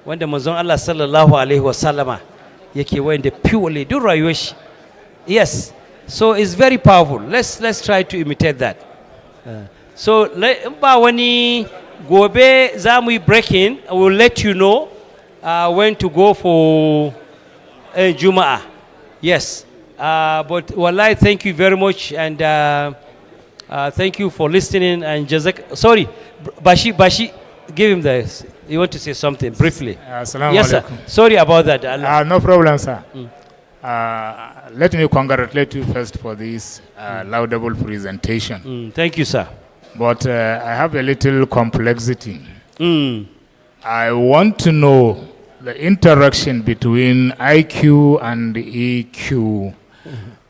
wanda manzon Allah sallallahu alaihi wasallama yake wanda purely do rayuwar shi. Yes, so it's very powerful. Let's try to imitate that. So in ba wani gobe za mu yi breaking, I will let you know when to go for Jum'ah. Yes, but wallahi, thank you very much, and thank you for listening. And Jazak, sorry, Bashi, give him this. You want to say something briefly? Assalamu Yes, sir. alaikum. Sorry about that. No problem, sir. Let me congratulate you first for this laudable presentation. Thank you, sir. But I have a little complexity. I want to know the interaction between IQ and EQ,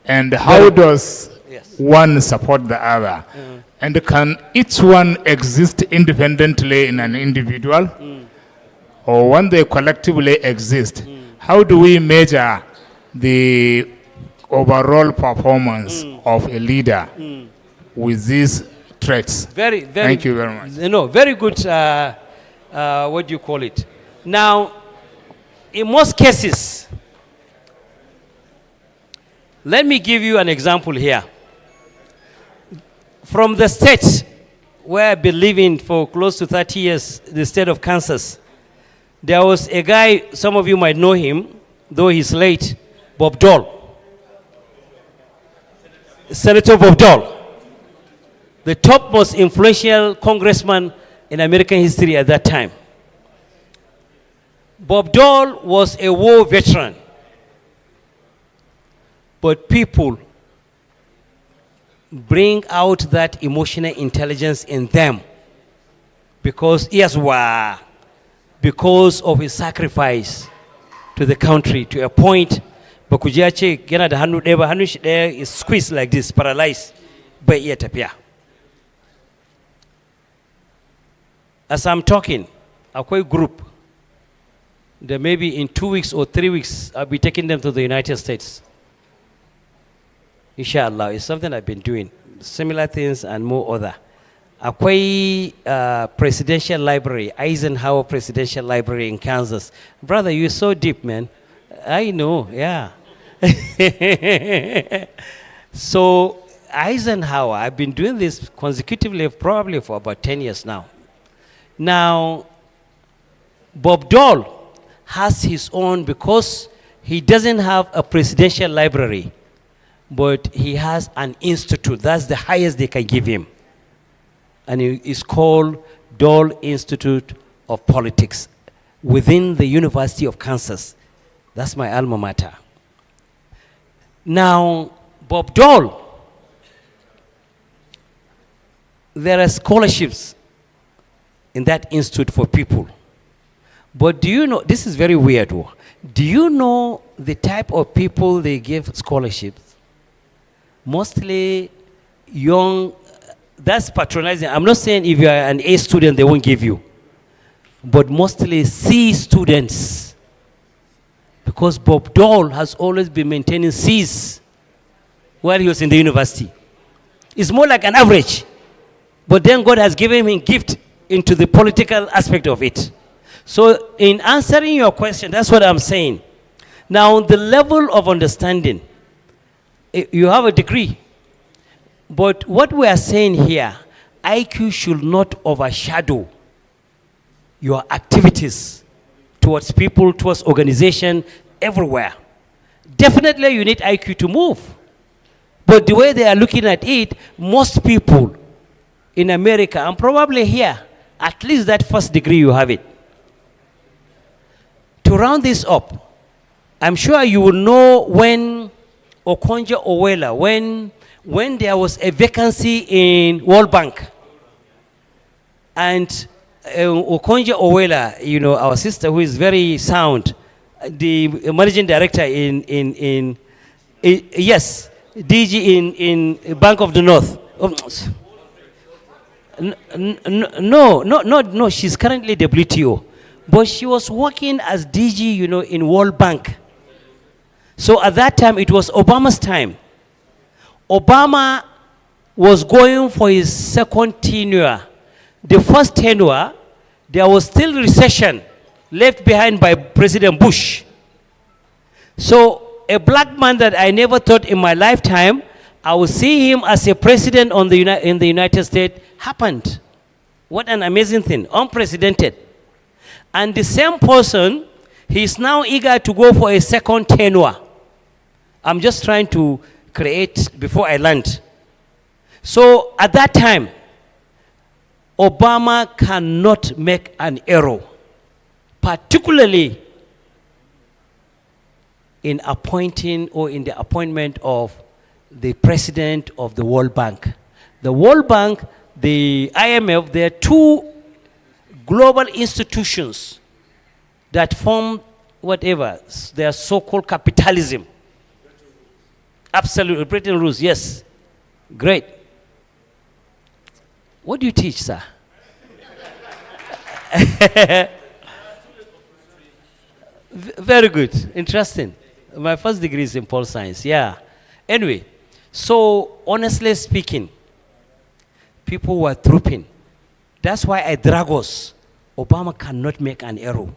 and how does one support the other? And can each one exist independently in an individual? Or when they collectively exist, how do we measure the overall performance of a leader with these traits? Very. Thank you very much. No, very good. What do you call it? Now, in most cases, let me give you an example here. From the state where I've been living for close to 30 years, the state of Kansas, there was a guy, some of you might know him, though he's late, Bob Dole. Senator Bob Dole, the top most influential congressman in American history at that time. Bob Dole was a war veteran, but people bring out that emotional intelligence in them because of his sacrifice to the country, to a point bakuja ce yana da hannu ɗaya ba, hannun shi ɗaya is squeezed like this, paralyzed, bai iya tafiya. As I'm talking, akwai group that maybe in 2 weeks or 3 weeks I'll be taking them to the United States. Inshallah, it's something I've been doing. Similar things and more other. Akwai Presidential Library, Eisenhower Presidential Library in Kansas. Brother, you're so deep, man. I know, yeah. So Eisenhower, I've been doing this consecutively probably for about 10 years now. Now, Bob Dole has his own because he doesn't have a presidential library, but he has an institute. That's the highest they can give him. And it's called Dole Institute of Politics within the University of Kansas. That's my alma mater. Now, Bob Dole, there are scholarships in that institute for people. But do you know, this is very weird. Do you know the type of people they give scholarships? Mostly young, that's patronizing. I'm not saying if you are an A student, they won't give you. But mostly C students. Because Bob Dole has always been maintaining C's while he was in the university. It's more like an average. But then God has given him gift into the political aspect of it. So in answering your question, that's what I'm saying. Now, the level of understanding, you have a degree. But what we are saying here, IQ should not overshadow your activities towards people, towards organization, everywhere. Definitely you need IQ to move. But the way they are looking at it, most people in America, and probably here, at least that first degree you have it. To round this up, I'm sure you will know when Okonjo-Iweala, when there was a vacancy in World Bank, and Okonjo-Iweala, you know, our sister who is very sound, the managing director in yes, DG in Bank of the North. No, she's currently WTO. But she was working as DG, you know, in World Bank. So at that time, it was Obama's time. Obama was going for his second tenure. The first tenure, there was still recession left behind by President Bush. So a black man that I never thought in my lifetime I would see him as a president in the United States happened. What an amazing thing, unprecedented. And the same person, he's now eager to go for a second tenure. I'm just trying to create before I land. So at that time, Obama cannot make an error, particularly in appointing or in the appointment of the president of the World Bank. The World Bank, the IMF, they are two global institutions that form whatever, their so-called capitalism. Absolutely, Bretton Woods, yes. Great. What do you teach, sir? Very good, interesting. My first degree is in pol science, yeah. Anyway, so honestly speaking, people were trooping. That's why at Dragos, Obama cannot make an error.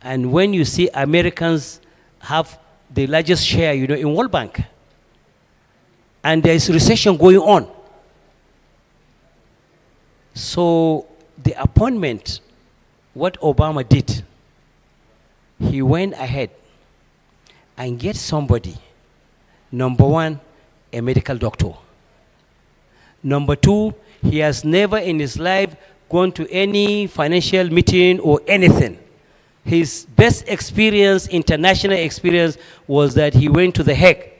And when you see Americans have the largest share, you know, in World Bank, and there is recession going on. So the appointment, what Obama did, he went ahead and get somebody, number one, a medical doctor. Number two, he has never in his life gone to any financial meeting or anything. His best experience, international experience, was that he went to The Hague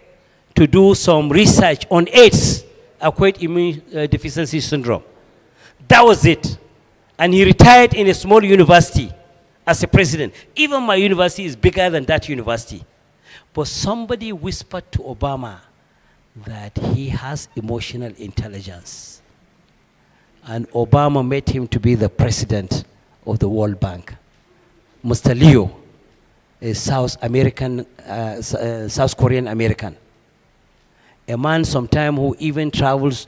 to do some research on AIDS, acquired immune deficiency syndrome. That was it. And he retired in a small university as a president. Even my university is bigger than that university. But somebody whispered to Obama that he has emotional intelligence. And Obama made him to be the president of the World Bank. Mr. Leo is South Korean American. A man sometime who even travels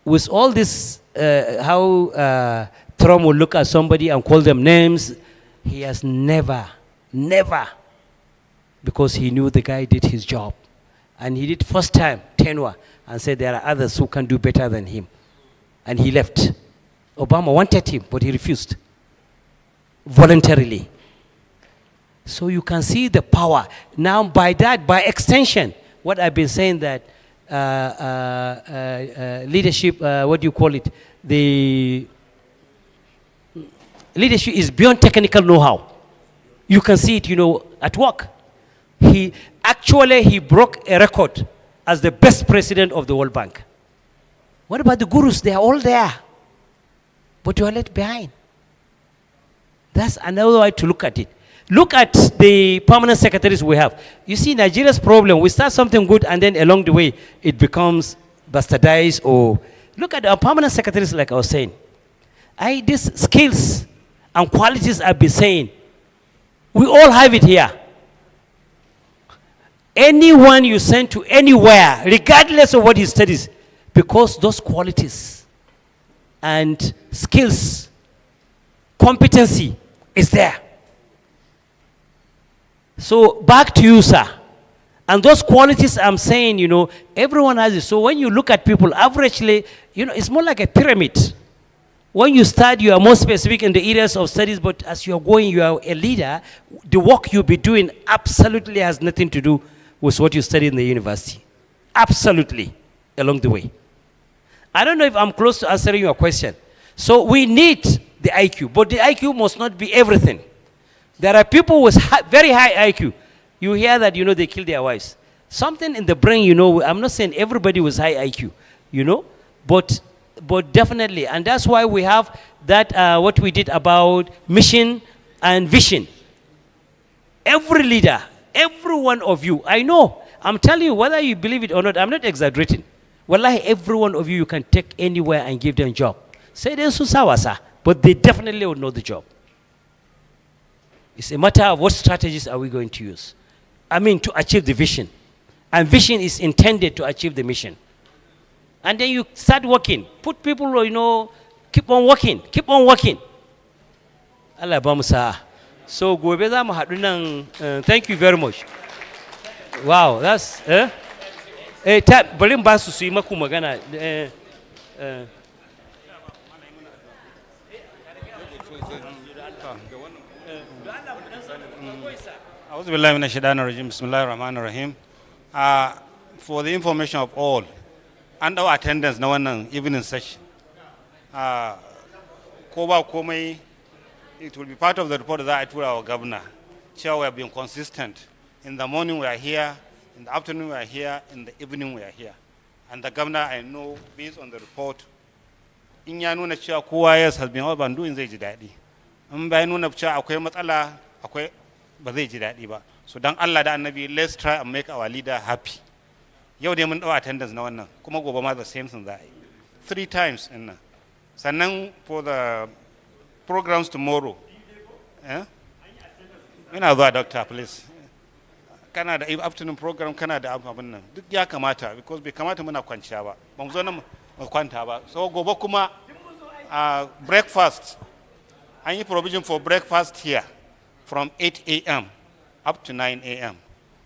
with all this, how Trump will look at somebody and call them names. He has never, because he knew the guy did his job. And he did first time, tenure, and said there are others who can do better than him. And he left. Obama wanted him, but he refused, voluntarily. So you can see the power. Now by that, by extension, what I've been saying that leadership, what do you call it? The leadership is beyond technical know-how. You can see it, you know, at work. He broke a record as the best president of the World Bank. What about the gurus? They are all there. But you are left behind. That's another way to look at it. Look at the permanent secretaries we have. You see, Nigeria's problem, we start something good and then along the way it becomes bastardized. Or look at our permanent secretaries, like I was saying. These skills and qualities I've been saying, we all have it here. anyone you send to anywhere, regardless of what he studies, because those qualities and skills, competency is there. So back to you, sir. And those qualities I'm saying, everyone has it. So when you look at people, averagely, it's more like a pyramid. When you start, you are more specific in the areas of studies, but as you're going, you are a leader. The work you'll be doing absolutely has nothing to do with what you study in the university. Absolutely, along the way. I don't know if I'm close to answering your question. So we need the IQ, but the IQ must not be everything. There are people with very high IQ. You hear that, they kill their wives. Something in the brain, I'm not saying everybody with high IQ, but definitely. And that's why we have that, what we did about mission and vision. Every leader, every one of you, I know, I'm telling you, whether you believe it or not, I'm not exaggerating. Wallahi, every one of you can take anywhere and give them a job. Say them susawasa, but they definitely will know the job. It's a matter of what strategies are we going to use. To achieve the vision. And vision is intended to achieve the mission. And then you start working. Put people, keep on working. Keep on working. Allah ba mu sa'a. So gobe za mu haɗu nan. Thank you very much. Wow, that's bari in ba su yi maku magana. For the information of all, and our attendance na wannan evening session, ko ba komai, it will be part of the report that I told our governor. Chair, we have been consistent. In the morning we are here, in the afternoon we are here, in the evening we are here. And the governor, I know, based on the report, in ya nuna cewa kowa yes has been all ban doing zai ji daɗi. In bai nuna cewa akwai matsala, akwai ba zai ji daɗi ba. So dan Allah da Annabi, let's try and make our leader happy. Yau dai mun ɗau attendance na wannan, kuma gobe ma the same thing za a yi. 3 times in nan. Sannan for the programs tomorrow. Ina zuwa doctor, please. Kana da afternoon program, kana da abin nan. Duk ya kamata, because bai kamata muna kwanciya ba. Ba mu zo nan mu kwanta ba. So gobe kuma breakfast. An yi provision for breakfast here from 8 a.m. up to 9 a.m.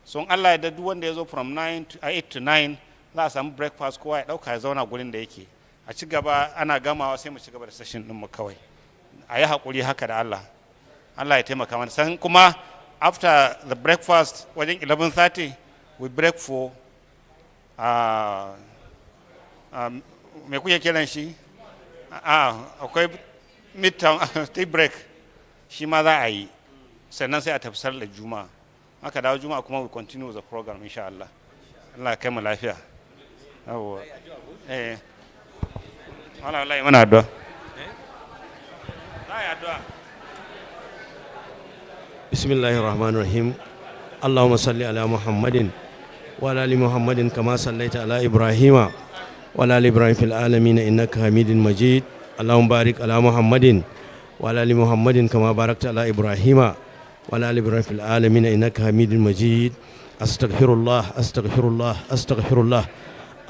So Allah ya duk wanda ya zo from 8 to 9 za a samu breakfast kowa ya dauka ya zauna gurin da yake. A ci gaba ana gamawa sai mu ci gaba da session din mu kawai. A yi hakuri haka da Allah. Allah ya taimaka mana. San kuma after the breakfast wajen 11:30 we break for me kuke kiran shi? Akwai midterm tea break. Shi ma za a yi. Sannan sai a tafi sallar Juma'a. Haka dawo Juma'a kuma we continue the program insha Allah. Allah ya kai mu lafiya. Yawwa. Wallahi muna addu'a. Za a yi addu'a. Bismillahir Rahmanir Rahim. Allahumma salli ala Muhammadin wa ala ali Muhammadin kama sallaita ala Ibrahim wa ala ali Ibrahim fil alamin innaka Hamidum Majid. Allahumma barik ala Muhammadin wa ala ali Muhammadin kama barakta ala Ibrahim ولا لبرا في العالمين إنك حميد مجيد أستغفر الله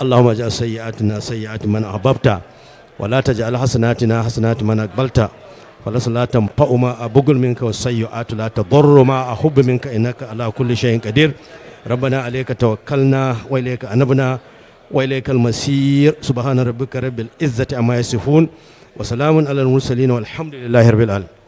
اللهم اجعل سيئاتنا سيئات من أحببت ولا تجعل حسناتنا حسنات من أقبلت ولا لا تنفع ما أبغل منك والسيئات لا تضر ما أحب منك إنك على كل شيء قدير ربنا عليك توكلنا وإليك أنبنا وإليك المسير سبحان ربك رب العزة عما يصفون وسلام على المرسلين والحمد لله رب العالمين.